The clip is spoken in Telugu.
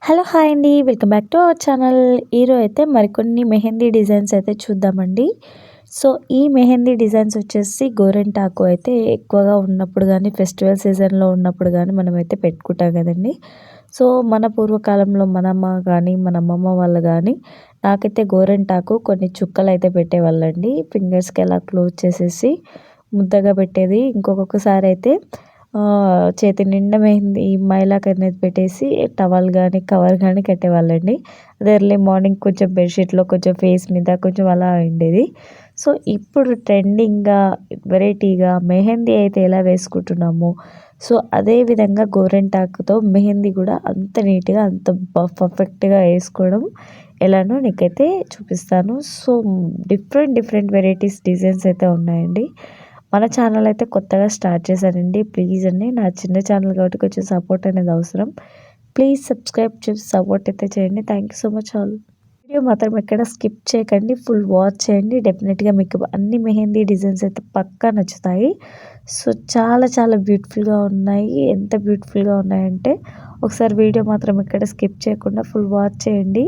హలో! హాయ్ అండి. Welcome back to our channel. ఈరోజు అయితే మరికొన్ని మెహందీ డిజైన్స్ అయితే చూద్దామండి. సో, ఈ మెహందీ డిజైన్స్ వచ్చేసి గోరింటాకు అయితే ఎక్కువగా ఉన్నప్పుడు గానీ, ఫెస్టివల్ సీజన్‌లో ఉన్నప్పుడు గానీ మనమైతే పెట్టుకుంటాం గదండీ. సో, మన పూర్వకాలంలో మన అమ్మ గానీ, మన అమ్మమ్మ వాళ్ళు గానీ, నాకైతే గోరింటాకు కొన్ని చుక్కలైతే పెట్టేవాళ్ళండి. ఫింగర్స్‌కి అలా క్లోజ్ చేసేసి ముద్దగా పెట్టేది. ఇంకొకసారయితే చేతి నిండా మెహందీ మైలాక్ అనేది పెట్టేసి టవల్ గానీ, కవర్ గానీ కట్టేవాళ్ళండి. అదే ఎర్లీ మార్నింగ్ కొంచెం బెడ్‌షీట్‌లో కొంచెం ఫేస్ మీద కొంచెం అలా ఉండేది. సో, ఇప్పుడు ట్రెండింగ్‌గా, వెరైటీగా మెహందీ అయితే ఎలా వేసుకుంటున్నామో, సో, అదే విధంగా గోరింటాకుతో మెహందీ గూడా అంత నీట్‌గా, అంత పర్ఫెక్ట్‌గా ఏసుకోవడం ఎలానో నీకైతే చూపిస్తాను. సో, డిఫరెంట్ వెరైటీస్ డిజైన్స్ అయితే ఉన్నాయండి. మన ఛానల్ అయితే కొత్తగా స్టార్ట్ చేశానండి. ప్లీజ్ అండి, నా చిన్న ఛానల్ కాబట్టి కొంచెం సపోర్ట్ అనేది అవసరం. ప్లీజ్ సబ్స్క్రైబ్ చేసి సపోర్ట్ అయితే చేయండి. Thank you so much all. Video మాత్రం ఎక్కడ స్కిప్ చేయకండి. ఫుల్ వాచ్ చేయండి. డెఫినెట్‌గా మీకు అన్ని మెహందీ డిజైన్స్ అయితే పక్కా నచ్చుతాయి. సో, చాలా బ్యూటిఫుల్‌గా ఉన్నాయి. ఎంత బ్యూటిఫుల్‌గా ఉన్నాయంటే ఒకసారి వీడియో మాత్రం ఎక్కడ స్కిప్ చేయకుండా ఫుల్ వాచ్ చేయండి.